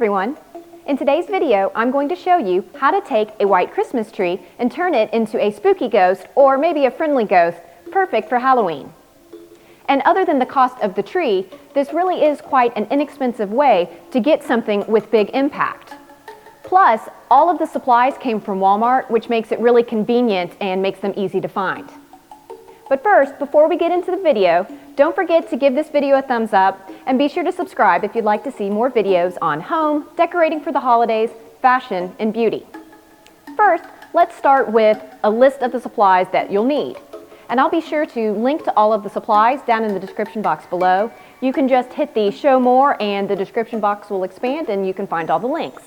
everyone! In today's video, I'm going to show you how to take a white Christmas tree and turn it into a spooky ghost or maybe a friendly ghost, perfect for Halloween. And other than the cost of the tree, this really is quite an inexpensive way to get something with big impact. Plus, all of the supplies came from Walmart, which makes it really convenient and makes them easy to find. But first, before we get into the video, don't forget to give this video a thumbs up and be sure to subscribe if you'd like to see more videos on home, decorating for the holidays, fashion, and beauty. First, let's start with a list of the supplies that you'll need. And I'll be sure to link to all of the supplies down in the description box below. You can just hit the show more and the description box will expand and you can find all the links.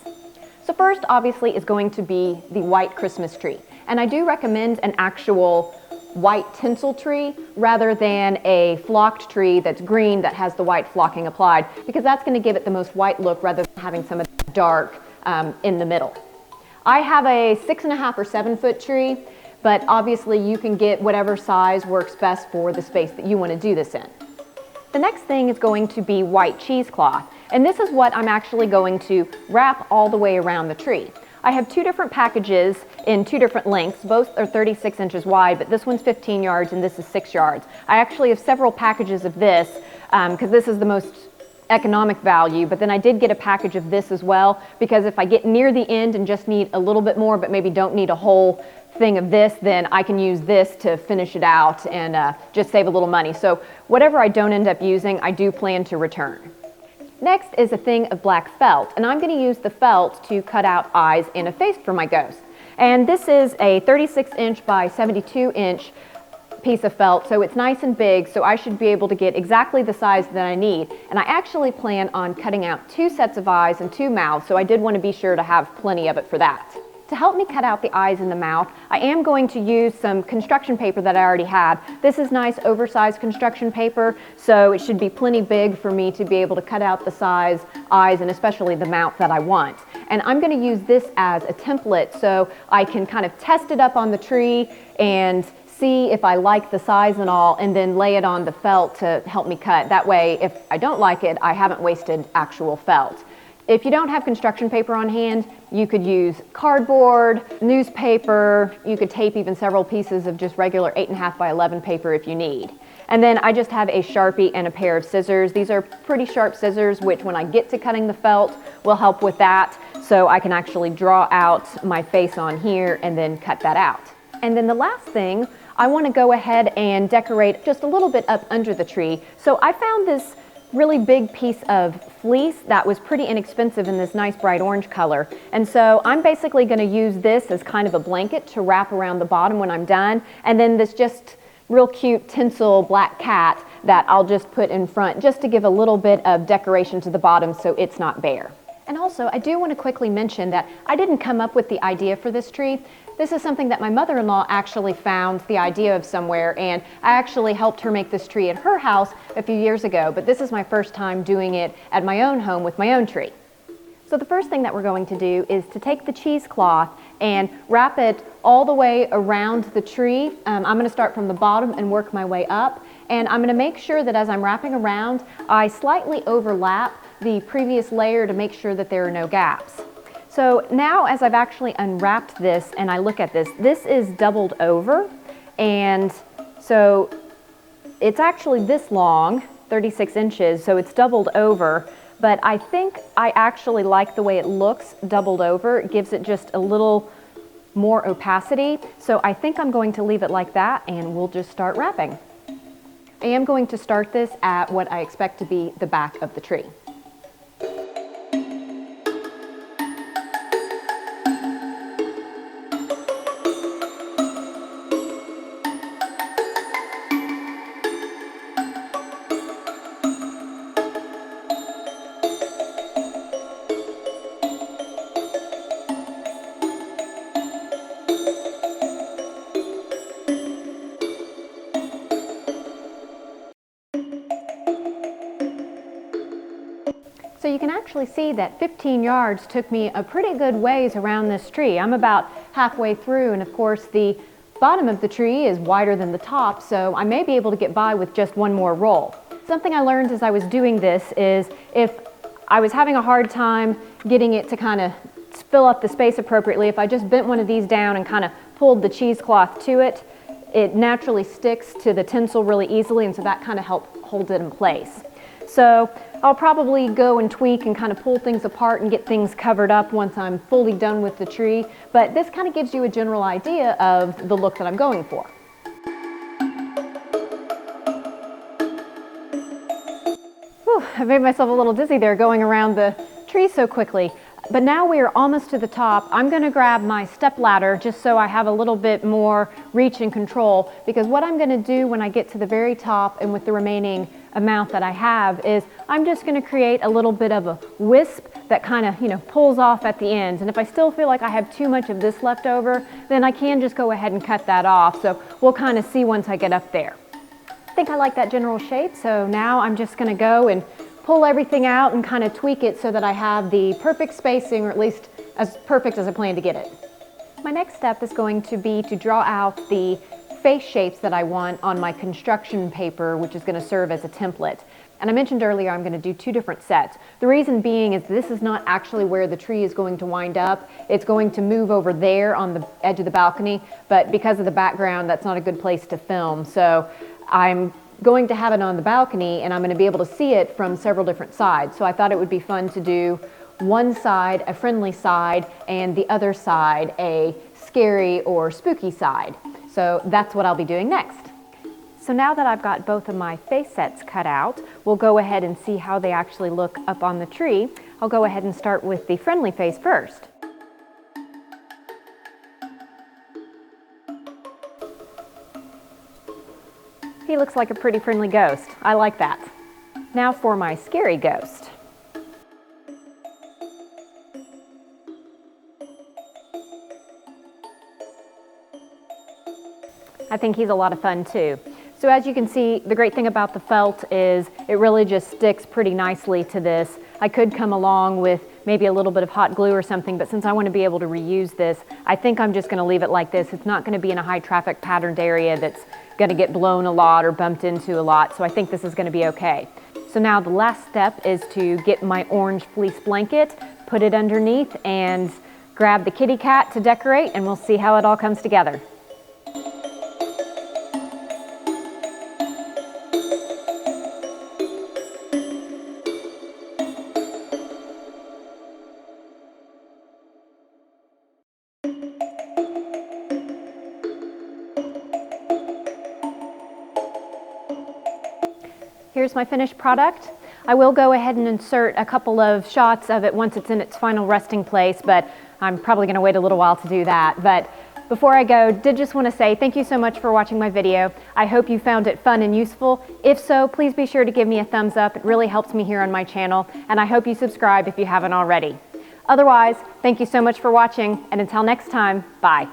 So first, obviously, is going to be the white Christmas tree. And I do recommend an actual white tinsel tree rather than a flocked tree that's green that has the white flocking applied, because that's going to give it the most white look rather than having some of the dark in the middle. I have a 6.5 or 7 foot tree, but obviously you can get whatever size works best for the space that you want to do this in. The next thing is going to be white cheesecloth, and this is what I'm actually going to wrap all the way around the tree. I have 2 different packages in 2 different lengths. Both are 36 inches wide, but this one's 15 yards and this is 6 yards. I actually have several packages of this because this is the most economic value, but then I did get a package of this as well, because if I get near the end and just need a little bit more but maybe don't need a whole thing of this, then I can use this to finish it out and just save a little money. So whatever I don't end up using, I do plan to return. Next is a thing of black felt, and I'm going to use the felt to cut out eyes and a face for my ghost. And this is a 36 inch by 72 inch piece of felt, so it's nice and big, so I should be able to get exactly the size that I need. And I actually plan on cutting out 2 sets of eyes and 2 mouths, so I did want to be sure to have plenty of it for that. To help me cut out the eyes and the mouth, I am going to use some construction paper that I already had. This is nice oversized construction paper, so it should be plenty big for me to be able to cut out the size, eyes, and especially the mouth that I want. And I'm going to use this as a template so I can kind of test it up on the tree and see if I like the size and all, and then lay it on the felt to help me cut. That way, if I don't like it, I haven't wasted actual felt. If you don't have construction paper on hand, you could use cardboard, newspaper, you could tape even several pieces of just regular 8.5 by 11 paper if you need. And then I just have a Sharpie and a pair of scissors. These are pretty sharp scissors, which when I get to cutting the felt will help with that, so I can actually draw out my face on here and then cut that out. And then the last thing, I want to go ahead and decorate just a little bit up under the tree. So I found this really big piece of fleece that was pretty inexpensive in this nice bright orange color. And so I'm basically going to use this as kind of a blanket to wrap around the bottom when I'm done. And then this just real cute tinsel black cat that I'll just put in front just to give a little bit of decoration to the bottom so it's not bare. And also, I do want to quickly mention that I didn't come up with the idea for this tree. This is something that my mother-in-law actually found the idea of somewhere, and I actually helped her make this tree at her house a few years ago, but this is my first time doing it at my own home with my own tree. So the first thing that we're going to do is to take the cheesecloth and wrap it all the way around the tree. I'm going to start from the bottom and work my way up, and I'm going to make sure that as I'm wrapping around, I slightly overlap the previous layer to make sure that there are no gaps. So now as I've actually unwrapped this and I look at this, this is doubled over, and so it's actually this long, 36 inches, so it's doubled over, but I think I actually like the way it looks doubled over. It gives it just a little more opacity, so I think I'm going to leave it like that and we'll just start wrapping. I am going to start this at what I expect to be the back of the tree. So you can actually see that 15 yards took me a pretty good ways around this tree. I'm about halfway through, and of course the bottom of the tree is wider than the top, so I may be able to get by with just one more roll. Something I learned as I was doing this is if I was having a hard time getting it to kind of fill up the space appropriately. If I just bent one of these down and kind of pulled the cheesecloth to it, it naturally sticks to the tinsel really easily, and so that kind of helps hold it in place. So I'll probably go and tweak and kind of pull things apart and get things covered up once I'm fully done with the tree, but this kind of gives you a general idea of the look that I'm going for. Whew, I made myself a little dizzy there going around the tree so quickly. But now we are almost to the top. I'm going to grab my step ladder just so I have a little bit more reach and control, because what I'm going to do when I get to the very top and with the remaining amount that I have is I'm just going to create a little bit of a wisp that kind of, pulls off at the ends. And if I still feel like I have too much of this left over, then I can just go ahead and cut that off. So we'll kind of see once I get up there. I think I like that general shape, so now I'm just going to go and pull everything out and kind of tweak it so that I have the perfect spacing, or at least as perfect as I plan to get it. My next step is going to be to draw out the face shapes that I want on my construction paper, which is going to serve as a template. And I mentioned earlier I'm going to do 2 different sets. The reason being is this is not actually where the tree is going to wind up. It's going to move over there on the edge of the balcony, but because of the background, that's not a good place to film. So I'm going to have it on the balcony, and I'm going to be able to see it from several different sides. So I thought it would be fun to do one side a friendly side and the other side a scary or spooky side. So that's what I'll be doing next. So now that I've got both of my face sets cut out, we'll go ahead and see how they actually look up on the tree. I'll go ahead and start with the friendly face first. He looks like a pretty friendly ghost. I like that. Now for my scary ghost. I think he's a lot of fun too. So as you can see, the great thing about the felt is it really just sticks pretty nicely to this. I could come along with maybe a little bit of hot glue or something, but since I want to be able to reuse this, I think I'm just going to leave it like this. It's not going to be in a high traffic patterned area that's going to get blown a lot or bumped into a lot, so I think this is going to be okay. So now the last step is to get my orange fleece blanket, put it underneath, and grab the kitty cat to decorate, and we'll see how it all comes together. Here's my finished product. I will go ahead and insert a couple of shots of it once it's in its final resting place, but I'm probably going to wait a little while to do that. But before I go, did just want to say thank you so much for watching my video. I hope you found it fun and useful. If so, please be sure to give me a thumbs up. It really helps me here on my channel, and I hope you subscribe if you haven't already. Otherwise, thank you so much for watching, and until next time, bye.